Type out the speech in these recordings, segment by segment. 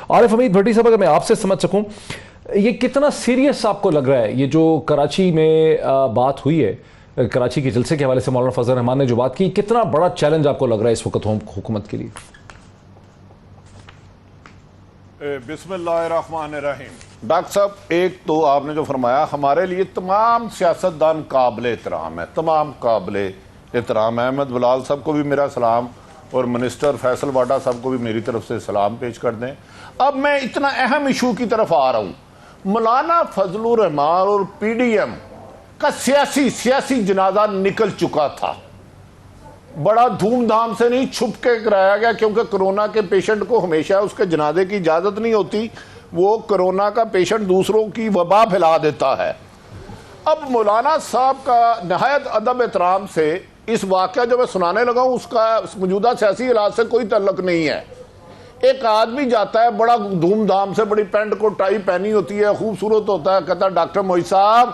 عارف حمید بھٹی صاحب، اگر میں آپ سے سمجھ سکوں، یہ کتنا سیریس آپ کو لگ رہا ہے یہ جو کراچی میں بات ہوئی ہے، کراچی کے جلسے کے حوالے سے مولانا فضل الرحمان نے جو بات کی، کتنا بڑا چیلنج آپ کو لگ رہا ہے اس وقت حکومت کے لیے؟ بسم اللہ الرحمن الرحیم۔ ڈاکٹر صاحب، ایک تو آپ نے جو فرمایا، ہمارے لیے تمام سیاستدان قابل احترام ہے، تمام قابل احترام ہے۔ احمد بلال صاحب کو بھی میرا سلام اور منسٹر فیصل واڈا صاحب کو بھی میری طرف سے سلام پیش کر دیں۔ اب میں اتنا اہم ایشو کی طرف آ رہا ہوں۔ مولانا فضل الرحمان اور پی ڈی ایم کا سیاسی جنازہ نکل چکا تھا، بڑا دھوم دھام سے نہیں، چھپ کے کرایا گیا، کیونکہ کرونا کے پیشنٹ کو ہمیشہ اس کے جنازے کی اجازت نہیں ہوتی، وہ کرونا کا پیشنٹ دوسروں کی وبا پھیلا دیتا ہے۔ اب مولانا صاحب کا نہایت ادب احترام سے اس واقعہ جو میں سنانے لگا ہوں، اس کا موجودہ سیاسی حالات سے کوئی تعلق نہیں ہے۔ ایک آدمی جاتا ہے بڑا دھوم دھام سے، بڑی پینٹ کو ٹائی پہنی ہوتی ہے، خوبصورت ہوتا ہے، کہتا ہے ڈاکٹر موئی صاحب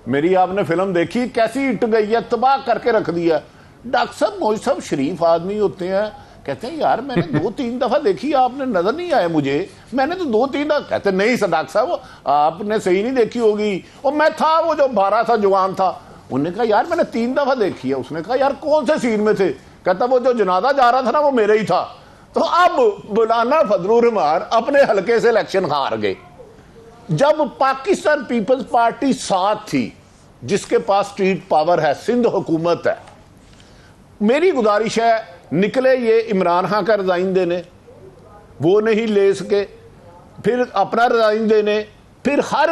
میری آپ نے فلم دیکھی، کیسی ہٹ گئی ہے، تباہ کر کے رکھ دیا۔ ڈاکٹر صاحب موئی صاحب شریف آدمی ہوتے ہیں، کہتے ہیں یار میں نے 2-3 دفعہ دیکھی، آپ نے نظر نہیں آئے مجھے، میں نے تو 2-3 دفعہ، کہتے ہیں نہیں سر ڈاکٹر صاحب آپ نے صحیح نہیں دیکھی ہوگی، اور میں تھا وہ جو 12 تھا، جوان تھا۔ انہوں نے کہا یار میں نے 3 دفعہ دیکھی ہے۔ اس نے کہا یار کون سے سین میں تھے؟ کہتا وہ جو جنازہ جا رہا تھا نا وہ میرے ہی تھا۔ تو اب مولانا فضل الرحمان اپنے حلقے سے الیکشن ہار گئے۔ جب پاکستان پیپلز پارٹی ساتھ تھی، جس کے پاس اسٹریٹ پاور ہے، سندھ حکومت ہے، میری گزارش ہے نکلے یہ عمران خان کا ریزائن دینے، وہ نہیں لے سکے، پھر اپنا ریزائن دینے، پھر ہر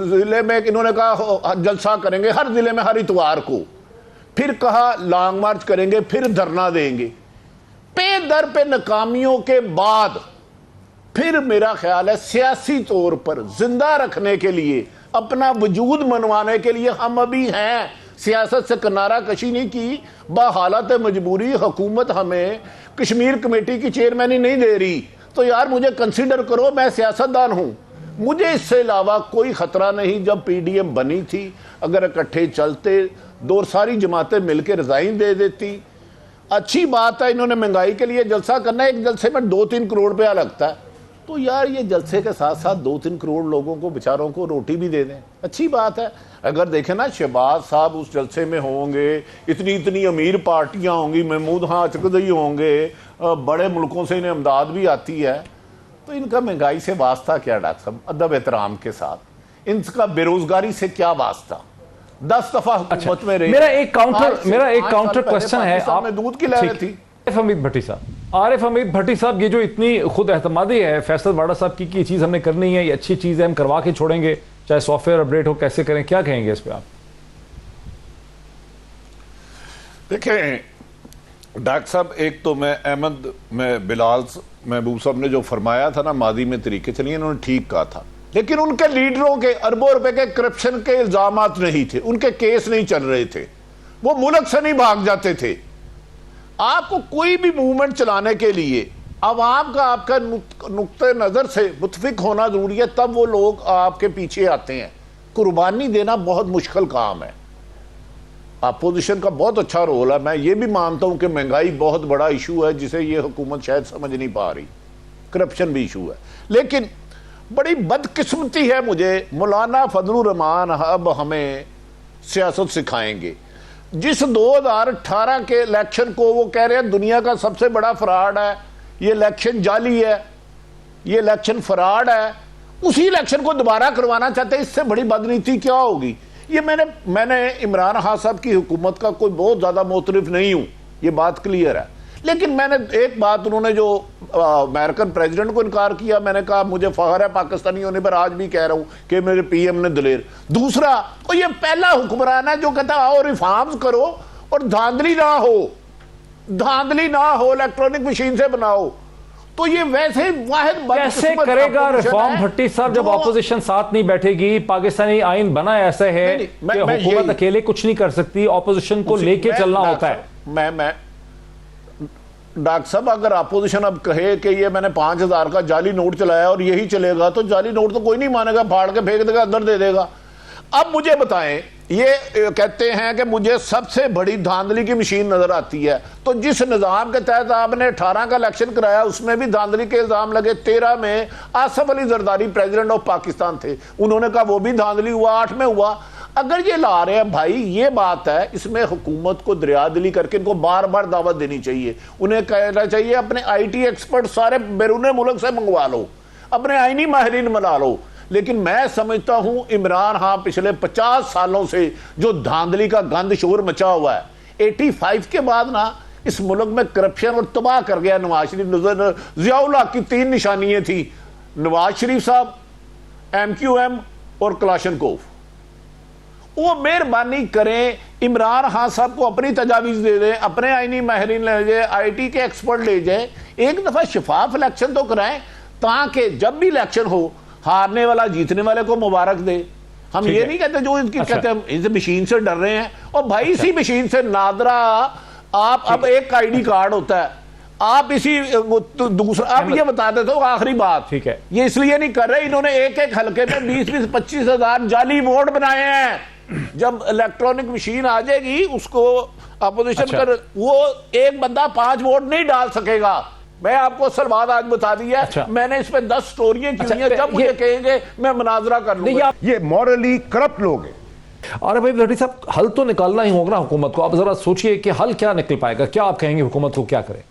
ضلع میں انہوں نے کہا جلسہ کریں گے، ہر ضلع میں ہر اتوار کو، پھر کہا لانگ مارچ کریں گے، پھر دھرنا دیں گے۔ پہ در پہ ناکامیوں کے بعد پھر میرا خیال ہے سیاسی طور پر زندہ رکھنے کے لیے، اپنا وجود منوانے کے لیے، ہم ابھی ہیں، سیاست سے کنارہ کشی نہیں کی، بحالت مجبوری حکومت ہمیں کشمیر کمیٹی کی چیئرمین ہی نہیں دے رہی، تو یار مجھے کنسیڈر کرو، میں سیاستدان ہوں، مجھے اس سے علاوہ کوئی خطرہ نہیں۔ جب پی ڈی ایم بنی تھی، اگر اکٹھے چلتے، دو ساری جماعتیں مل کے ریزائن دے دیتی، اچھی بات ہے، انہوں نے مہنگائی کے لیے جلسہ کرنا ہے، ایک جلسے میں 2-3 کروڑ روپیہ لگتا ہے، تو یار یہ جلسے کے ساتھ ساتھ 2-3 کروڑ لوگوں کو بیچاروں کو روٹی بھی دے دیں، اچھی بات ہے۔ اگر دیکھیں نا شہباز صاحب اس جلسے میں ہوں گے، اتنی امیر پارٹیاں ہوں گی، محمود خان اچکزئی ہوں گے، بڑے ملکوں سے انہیں امداد بھی آتی ہے، تو ان کا مہنگائی سے واسطہ کیا ڈاکٹر صاحب؟ ادب احترام کے ساتھ ان کا بے روزگاری سے کیا واسطہ؟ 10 دفعہ حکومت میں رہے۔ میرا ایک کاؤنٹر کوسچن ہے، آپ میں دودھ کی لہریں تھی۔ عارف حمید بھٹی صاحب، یہ جو اتنی خود اعتمادی ہے فیصل واڈا صاحب کی کہ یہ چیز ہم نے کرنی ہے، یہ اچھی چیز ہے، ہم کروا کے چھوڑیں گے، چاہے سافٹ ویئر اپڈیٹ ہو، کیسے کریں، کیا کہیں گے اس پہ آپ؟ دیکھیں ڈاکٹر صاحب، ایک تو میں بلال محبوب صاحب نے جو فرمایا تھا نا ماضی میں طریقے چلیے، انہوں نے ٹھیک کہا تھا، لیکن ان کے لیڈروں کے اربوں روپے کے کرپشن کے الزامات نہیں تھے، ان کے کیس نہیں چل رہے تھے، وہ ملک سے نہیں بھاگ جاتے تھے۔ آپ کو کوئی بھی موومنٹ چلانے کے لیے عوام کا آپ کا نقطہ نظر سے متفق ہونا ضروری ہے، تب وہ لوگ آپ کے پیچھے آتے ہیں۔ قربانی دینا بہت مشکل کام ہے۔ اپوزیشن کا بہت اچھا رول ہے، میں یہ بھی مانتا ہوں کہ مہنگائی بہت بڑا ایشو ہے جسے یہ حکومت شاید سمجھ نہیں پا رہی، کرپشن بھی ایشو ہے، لیکن بڑی بدقسمتی ہے مجھے، مولانا فضل الرحمان اب ہمیں سیاست سکھائیں گے۔ جس 2018 کے الیکشن کو وہ کہہ رہے ہیں دنیا کا سب سے بڑا فراڈ ہے، یہ الیکشن جعلی ہے، یہ الیکشن فراڈ ہے، اسی الیکشن کو دوبارہ کروانا چاہتے ہیں، اس سے بڑی بدنیتی کیا ہوگی؟ یہ میں نے عمران خان صاحب کی حکومت کا کوئی بہت زیادہ معترف نہیں ہوں، یہ بات کلیئر ہے، لیکن میں نے ایک بات، انہوں نے جو امریکن پریزیڈنٹ کو انکار کیا، میں نے کہا مجھے فخر ہے پاکستانی ہونے پر، آج بھی کہہ رہا ہوں کہ میرے پی ایم نے دلیر۔ دوسرا، اور یہ پہلا حکمران ہے جو کہتا ہے آؤ ریفارمز کرو اور دھاندلی نہ ہو، الیکٹرانک مشین سے بناؤ، تو یہ ویسے واحد کیسے کرے گا ریفارم بھٹی صاحب جب اپوزیشن ساتھ نہیں بیٹھے گی؟ پاکستانی آئین بنا ایسا ہے کہ حکومت اکیلے کچھ نہیں کر سکتی، اپوزیشن کو لے کے چلنا ہوتا ہے۔ میں ڈاکٹر صاحب اگر اپوزیشن اب کہے کہ یہ میں نے 5000 کا جعلی نوٹ چلایا اور یہی چلے گا، تو جعلی نوٹ تو کوئی نہیں مانے گا، پھاڑ کے پھینک دے گا، اندر دے دے گا۔ اب مجھے بتائیں، یہ کہتے ہیں کہ مجھے سب سے بڑی دھاندلی کی مشین نظر آتی ہے، تو جس نظام کے تحت آپ نے 18 کا الیکشن کرایا اس میں بھی دھاندلی کے الزام لگے، 13 میں آصف علی زرداری پریزیڈنٹ آف پاکستان تھے، انہوں نے کہا وہ بھی دھاندلی ہوا، 8 میں ہوا۔ اگر یہ لا رہے ہیں بھائی، یہ بات ہے، اس میں حکومت کو دریا دلی کر کے ان کو بار بار دعوت دینی چاہیے، انہیں کہنا چاہیے اپنے آئی ٹی ایکسپرٹ سارے بیرون ملک سے منگوا لو، اپنے آئینی ماہرین ملا لو۔ لیکن میں سمجھتا ہوں عمران ہاں پچھلے 50 سالوں سے جو دھاندلی کا گند شور مچا ہوا ہے، 85 کے بعد نا اس ملک میں کرپشن اور تباہ کر گیا نواز شریف۔ ضیاء اللہ کی 3 نشانیاں تھیں، نواز شریف صاحب، ایم کیو ایم اور کلاشنکوف۔ وہ مہربانی کریں عمران خان صاحب کو اپنی تجاویز دے دیں، اپنے آئینی ماہرین لے جائیں، آئی ٹی کے ایکسپرٹ لے جائیں، ایک دفعہ شفاف الیکشن تو کرائیں تاکہ جب بھی الیکشن ہو ہارنے والا جیتنے والے کو مبارک دے۔ ہم یہ نہیں کہتے جو ان کی کہتے ہیں اس مشین سے ڈر رہے ہیں، اور بھائی اسی مشین سے نادرا آپ اب ایک آئی ڈی کارڈ ہوتا ہے، آپ اسی دوسرا اب یہ بتا دیتے ہو آخری بات، یہ اس لیے نہیں کر رہے، انہوں نے ایک ایک حلقے میں 20-25 ہزار جعلی ووٹ بنائے ہیں۔ جب الیکٹرانک مشین آ جائے گی اس کو اپوزیشن کر وہ ایک بندہ 5 ووٹ نہیں ڈال سکے گا۔ میں آپ کو سلوات آج بتا دیا، میں نے اس پہ 10 سٹوریاں کی ہیں، جب مجھے کہیں گے میں مناظرہ کر لوں گا۔ یہ مورلی کرپٹ لوگ ہیں۔ اور بھائی بھٹی صاحب، حل تو نکالنا ہی ہوگا نا حکومت کو، اب ذرا سوچئے کہ حل کیا نکل پائے گا، کیا آپ کہیں گے حکومت کو کیا کرے؟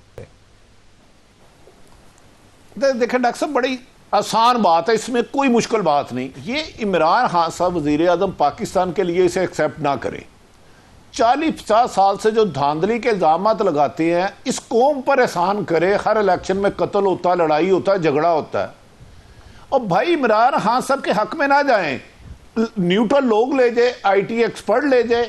دیکھیں ڈاکٹر صاحب، بڑی آسان بات ہے، اس میں کوئی مشکل بات نہیں۔ یہ عمران خان صاحب وزیر اعظم پاکستان کے لیے اسے ایکسیپٹ نہ کریں۔ 40-50 سال سے جو دھاندلی کے الزامات لگاتے ہیں، اس قوم پر احسان کرے، ہر الیکشن میں قتل ہوتا ہے، لڑائی ہوتا ہے، جھگڑا ہوتا ہے، اور بھائی عمران خان صاحب کے حق میں نہ جائیں، نیوٹرل لوگ لے جائے، آئی ٹی ایکسپرٹ لے جائے،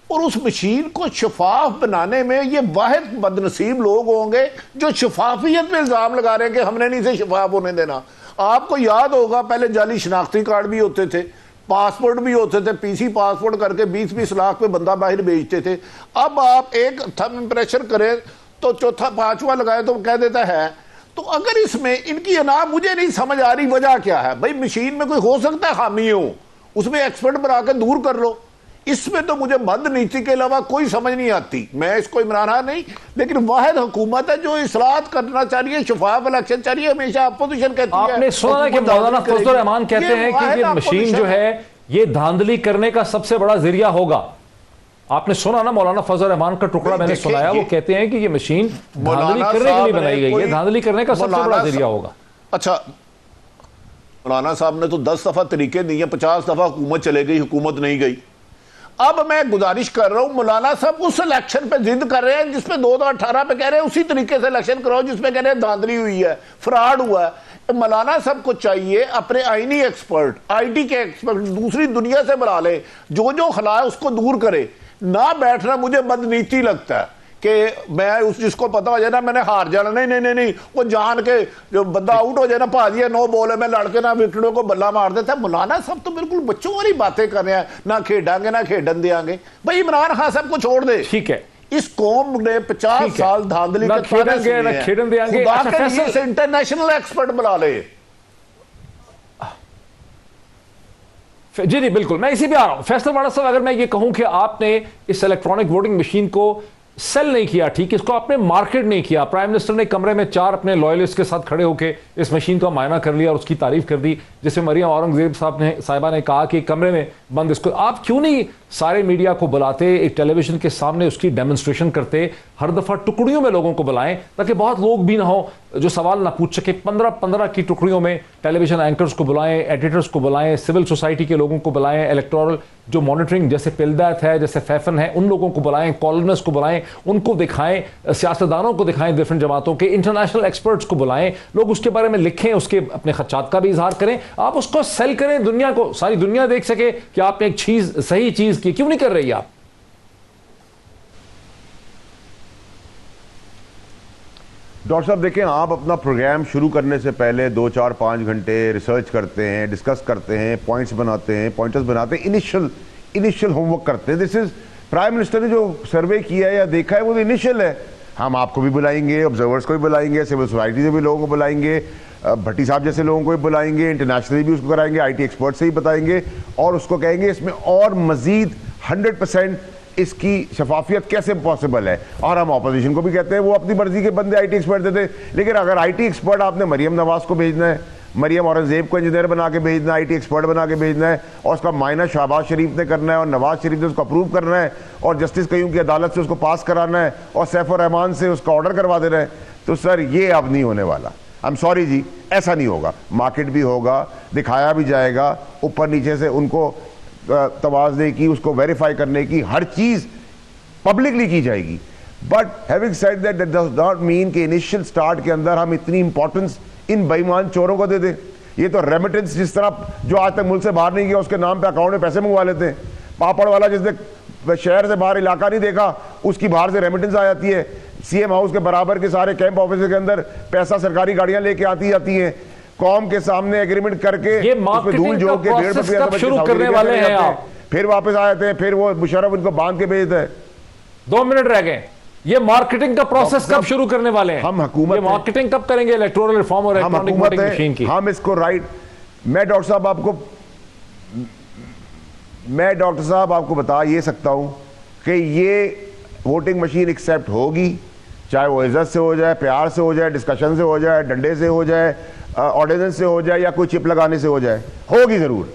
اور اس مشین کو شفاف بنانے میں یہ واحد بدنصیب لوگ ہوں گے جو شفافیت میں الزام لگا رہے ہیں کہ ہم نے نہیں سے شفاف ہونے دینا۔ آپ کو یاد ہوگا پہلے جعلی شناختی کارڈ بھی ہوتے تھے، پاسپورٹ بھی ہوتے تھے، پی سی پاسپورٹ کر کے 20-20 لاکھ پہ بندہ باہر بھیجتے تھے۔ اب آپ ایک تھم امپریشن کریں تو چوتھا 5واں لگائے تو کہہ دیتا ہے۔ تو اگر اس میں ان کی مجھے نہیں سمجھ آ رہی وجہ کیا ہے؟ بھائی مشین میں کوئی ہو سکتا ہے خامی ہو، اس میں ایکسپرٹ بنا کے دور کر لو۔ اس میں تو مجھے بد نیتی کے علاوہ کوئی سمجھ نہیں آتی۔ میں اس کو عمران خان نہیں، لیکن واحد حکومت ہے جو اصلاحات کرنا چاہ رہی ہے، شفاف الیکشن چاہ رہی ہے، ہمیشہ اپوزیشن کہتی ہے۔ آپ نے سنا کہ مولانا فضل الرحمان کہتے ہیں کہ یہ مشین جو ہے یہ دھاندلی کرنے کا سب سے بڑا ذریعہ ہوگا۔ آپ نے سنا نا مولانا فضل الرحمان کا ٹکڑا میں نے سنایا، وہ کہتے ہیں کہ یہ مشین دھاندلی کرنے کے لیے بنائی گئی ہے، دھاندلی کرنے کا سب سے بڑا ذریعہ ہوگا۔ اچھا، مولانا صاحب نے تو 10 دفعہ طریقے دیے، 50 دفعہ حکومت چلے گئی، حکومت نہیں گئی۔ اب میں گزارش کر رہا ہوں، مولانا صاحب اس الیکشن پہ ضد کر رہے ہیں جس پہ 2018 پہ کہہ رہے ہیں اسی طریقے سے الیکشن کراؤ جس پہ کہہ رہے ہیں دھاندلی ہوئی ہے، فراڈ ہوا ہے۔ مولانا صاحب کو چاہیے اپنے آئینی ایکسپرٹ، آئی ٹی کے ایکسپرٹ دوسری دنیا سے بلا لے، جو خلا ہے اس کو دور کرے، نہ بیٹھنا مجھے بدنیتی لگتا ہے کہ میں جس کو پتا ہو جائے نا میں نے ہار جانا، نہیں، وہ جان کے جو بندہ آؤٹ ہو جائے نا، پا دیا 9 بال ہے، میں لڑکے نہ وکٹوں کو بلہ مار دیتا ہے۔ مولانا صاحب تو بالکل بچوں والی باتیں کر رہے ہیں، نہ کھیڈیں گے نہ کھیڈن دیں گے۔ بھائی عمران خان صاحب کو چھوڑ دے، ٹھیک ہے، اس قوم نے 50 سال دھاندلی کے کھیڈیں گے نہ کھیڈن دیں گے، خدا کے لیے سے انٹرنیشنل ایکسپرٹ بلا لے۔ جی بالکل، میں اسی پہ آ رہا ہوں۔ فیصل والا صاحب، اگر میں یہ کہوں کہ آپ نے اس الیکٹرانک ووٹنگ مشین کو سیل نہیں کیا، ٹھیک، اس کو آپ نے مارکیٹ نہیں کیا، پرائم منسٹر نے کمرے میں 4 اپنے لوائلسٹ کے ساتھ کھڑے ہو کے اس مشین کا معائنہ کر لیا اور اس کی تعریف کر دی، جس میں مریم اورنگزیب صاحبہ نے کہا کہ کمرے میں بند اس کو، آپ کیوں نہیں سارے میڈیا کو بلاتے، ایک ٹیلی ویژن کے سامنے اس کی ڈیمونسٹریشن کرتے، ہر دفعہ ٹکڑیوں میں لوگوں کو بلائیں تاکہ بہت لوگ بھی نہ ہوں جو سوال نہ پوچھ سکے، 15 کی ٹکڑیوں میں ٹیلی ویژن اینکرز کو بلائیں، ایڈیٹرز کو بلائیں، سول سوسائٹی کے لوگوں کو بلائیں، الیکٹورل جو مانیٹرنگ جیسے پلدیت ہے، جیسے فیفن ہے، ان لوگوں کو بلائیں، کالمنسٹ کو بلائیں، ان کو دکھائیں، سیاستدانوں کو دکھائیں، ڈفرنٹ جماعتوں کے انٹرنیشنل ایکسپرٹس کو بلائیں، لوگ اس کے بارے میں لکھیں، اس کے اپنے خدشات کا بھی اظہار کریں، آپ اس کو سیل کریں، دنیا کو، ساری دنیا دیکھ سکے کہ آپ نے ایک چیز صحیح چیز کی، کیوں نہیں کر رہی آپ؟ ڈاکٹر صاحب دیکھیں، آپ اپنا پروگرام شروع کرنے سے پہلے 2 4 5 گھنٹے ریسرچ کرتے ہیں، ڈسکس کرتے ہیں، پوائنٹس بناتے ہیں، پوائنٹرز بناتے ہیں، انیشل ہوم ورک کرتے ہیں۔ دس از پرائم منسٹر نے جو سروے کیا ہے یا دیکھا ہے وہ انیشل ہے۔ ہم آپ کو بھی بلائیں گے، آبزرورز کو بھی بلائیں گے، سول سوسائٹی سے بھی لوگوں کو بلائیں گے، بھٹی صاحب جیسے لوگوں کو بھی بلائیں گے, انٹرنیشنلی بھی اس کو کرائیں گے, آئی ٹی ایکسپرٹ سے ہی بتائیں گے, اور اس کو کہیں گے اس میں اور مزید 100% اس کی شفافیت کیسے پاسبل ہے. اور ہم اپوزیشن کو بھی کہتے ہیں وہ اپنی مرضی کے بندے آئی ٹی ایکسپرٹ دیتے, لیکن اگر آئی ٹی ایکسپرٹ آپ نے مریم نواز کو بھیجنا ہے, مریم اورنگزیب کو انجینئر بنا کے بھیجنا ہے, آئی ٹی ایکسپرٹ بنا کے بھیجنا ہے, اور اس کا معائنہ شہباز شریف نے کرنا ہے, اور نواز شریف نے اس کو اپروو کرنا ہے, اور جسٹس قیوم کی عدالت سے اس کو پاس کرانا ہے, اور سیف الرحمان سے اس کا آرڈر کروا دینا ہے, تو سر یہ اب نہیں ہونے والا. آئی ایم سوری جی, ایسا نہیں ہوگا. مارکیٹ بھی ہوگا, دکھایا بھی جائے گا, اوپر نیچے سے ان کو توازنے کی, اس کو ویریفائی کرنے کی, ہر چیز پبلکلی کی جائے گی. But having said that that does not mean کہ انیشیل سٹارٹ کے اندر ہم اتنی امپورٹنس ان بے ایمان چوروں کو دے دیں. یہ تو ریمیٹنس جس طرح جو آج تک ملک سے باہر نہیں گیا اس کے نام پہ اکاؤنٹ میں پیسے منگوا لیتے ہیں. پاپڑ والا جس نے شہر سے باہر علاقہ نہیں دیکھا اس کی باہر سے ریمیٹنس آ جاتی ہے. سی ایم ہاؤس کے برابر کے سارے کیمپ آفس کے اندر پیسہ سرکاری گاڑیاں لے کے آتی ہیں, قوم کے سامنے ایگریمنٹ کر کے یہ مارکیٹنگ کا پروسیس کب شروع کرنے والے ہیں آپ؟ پھر واپس آ جاتے ہیں, پھر وہ مشرف ان کو باندھ کے بھیجتا ہے. 2 منٹ رہ گئے. یہ مارکیٹنگ کا پروسیس کب شروع کرنے والے ہیں؟ ہم حکومت یہ مارکیٹنگ کب کریں گے الیکٹورل ریفارم اور ہم الیکٹرانک حکومت ووٹنگ مشین کی؟ ہم اس کو رائٹ. میں ڈاکٹر صاحب آپ کو بتا یہ سکتا ہوں کہ یہ ووٹنگ مشین ایکسیپٹ ہوگی, چاہے وہ عزت سے ہو جائے, پیار سے ہو جائے, ڈسکشن سے ہو جائے, ڈنڈے سے ہو جائے, آرڈیننس سے ہو جائے, یا کوئی چپ لگانے سے ہو جائے, ہوگی ضرور.